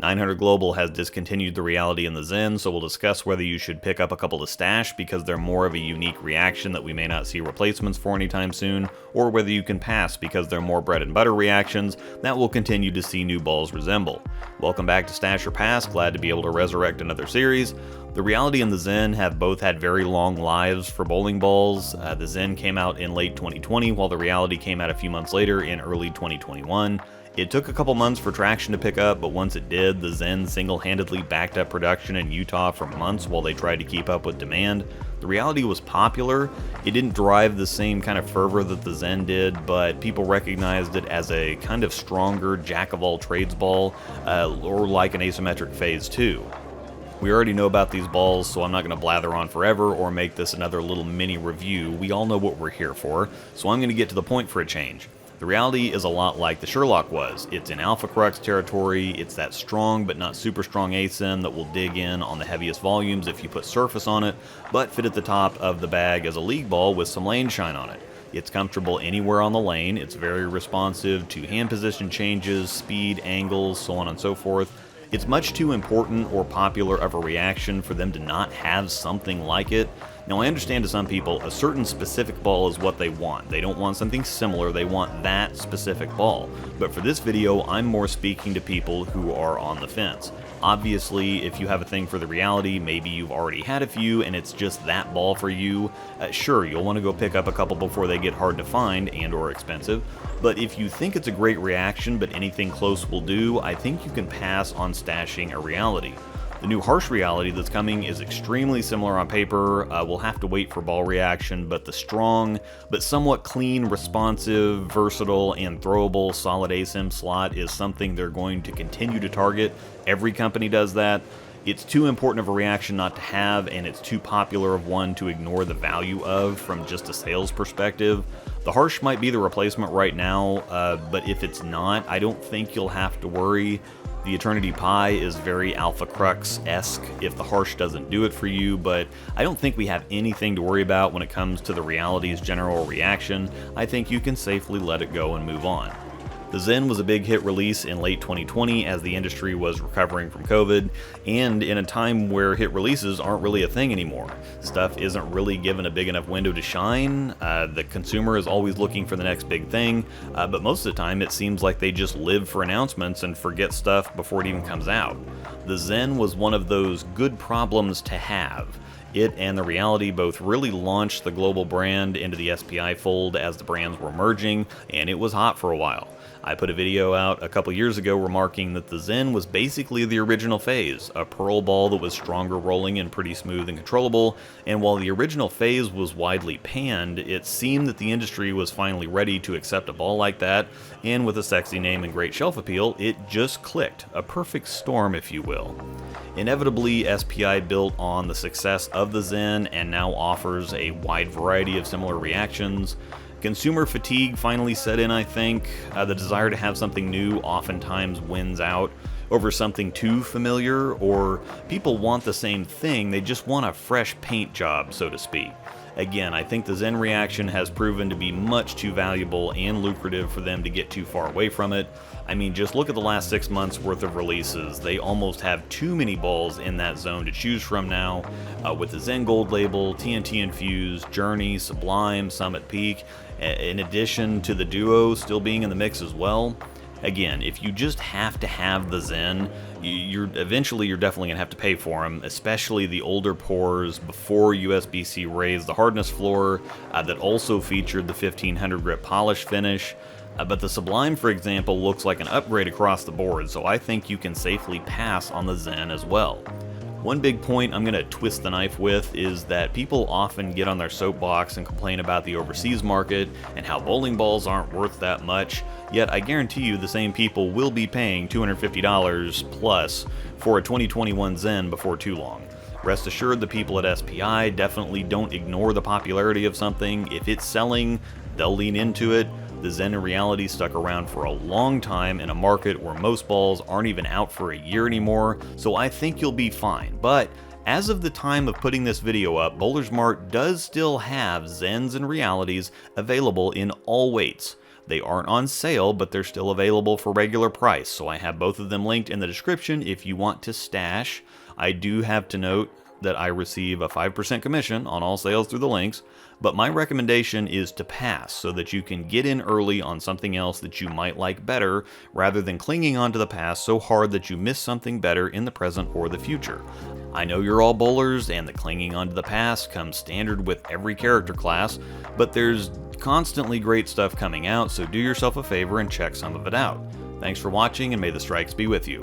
900 Global has discontinued the reality in the Zen, so we'll discuss whether you should pick up a couple to stash because they're more of a unique reaction that we may not see replacements for anytime soon, or whether you can pass because they're more bread and butter reactions that we'll continue to see new balls resemble. Welcome back to Stash or Pass, glad to be able to resurrect another series. The reality and the Zen have both had very long lives for bowling balls. The Zen came out in late 2020, while the reality came out a few months later in early 2021. It took a couple months for traction to pick up, but once it did, the Zen single-handedly backed up production in Utah for months while they tried to keep up with demand. The reality was popular. It didn't drive the same kind of fervor that the Zen did, but people recognized it as a kind of stronger jack-of-all-trades ball, or like an asymmetric phase 2. We already know about these balls, so I'm not going to blather on forever or make this another little mini review. We all know what we're here for, so I'm going to get to the point for a change. The reality is a lot like the Sherlock was. It's in Alpha Crux territory, it's that strong but not super strong ASIM that will dig in on the heaviest volumes if you put surface on it, but fit at the top of the bag as a league ball with some lane shine on it. It's comfortable anywhere on the lane, it's very responsive to hand position changes, speed, angles, so on and so forth. It's much too important or popular of a reaction for them to not have something like it. Now I understand to some people, a certain specific ball is what they want. They don't want something similar, they want that specific ball. But for this video, I'm more speaking to people who are on the fence. Obviously, if you have a thing for the reality, maybe you've already had a few and it's just that ball for you, sure, you'll want to go pick up a couple before they get hard to find and or expensive. But if you think it's a great reaction but anything close will do, I think you can pass on stashing a reality. The new harsh reality that's coming is extremely similar on paper. We'll have to wait for ball reaction, but the strong, but somewhat clean, responsive, versatile, and throwable solid ASIM slot is something they're going to continue to target. Every company does that. It's too important of a reaction not to have, and it's too popular of one to ignore the value of from just a sales perspective. The harsh might be the replacement right now, but if it's not, I don't think you'll have to worry. The Eternity Pie is very Alpha Crux-esque if the harsh doesn't do it for you, but I don't think we have anything to worry about when it comes to the reality's general reaction. I think you can safely let it go and move on. The Zen was a big hit release in late 2020 as the industry was recovering from COVID, and in a time where hit releases aren't really a thing anymore. Stuff isn't really given a big enough window to shine. The consumer is always looking for the next big thing, but most of the time it seems like they just live for announcements and forget stuff before it even comes out. The Zen was one of those good problems to have. It and the reality both really launched the global brand into the SPI fold as the brands were merging, and it was hot for a while. I put a video out a couple years ago remarking that the Zen was basically the original phase, a pearl ball that was stronger rolling and pretty smooth and controllable, and while the original phase was widely panned, it seemed that the industry was finally ready to accept a ball like that, and with a sexy name and great shelf appeal, it just clicked, a perfect storm if you will. Inevitably, SPI built on the success of the Zen and now offers a wide variety of similar reactions. Consumer fatigue finally set in, I think. The desire to have something new oftentimes wins out over something too familiar, or people want the same thing, they just want a fresh paint job, so to speak. Again, I think the Zen reaction has proven to be much too valuable and lucrative for them to get too far away from it. I mean, just look at the last 6 months worth of releases. They almost have too many balls in that zone to choose from now, with the Zen Gold label, TNT Infused, Journey, Sublime, Summit Peak, in addition to the Duo still being in the mix as well. Again, if you just have to have the Zen, eventually you're definitely going to have to pay for them, especially the older pours before USB-C raised the hardness floor that also featured the 1500 grit polish finish. But the Sublime, for example, looks like an upgrade across the board, so I think you can safely pass on the Zen as well. One big point I'm going to twist the knife with is that people often get on their soapbox and complain about the overseas market and how bowling balls aren't worth that much, yet I guarantee you the same people will be paying $250 plus for a 2021 Zen before too long. Rest assured, the people at SPI definitely don't ignore the popularity of something. If it's selling, they'll lean into it. The Zen in reality stuck around for a long time in a market where most balls aren't even out for a year anymore, so I think you'll be fine. But as of the time of putting this video up, Bowler's Mart does still have Zens and realities available in all weights. They aren't on sale, but they're still available for regular price, so I have both of them linked in the description if you want to stash. I do have to note that I receive a 5% commission on all sales through the links, but my recommendation is to pass so that you can get in early on something else that you might like better, rather than clinging onto the past so hard that you miss something better in the present or the future. I know you're all bowlers, and the clinging onto the past comes standard with every character class, but there's constantly great stuff coming out, so do yourself a favor and check some of it out. Thanks for watching, and may the strikes be with you.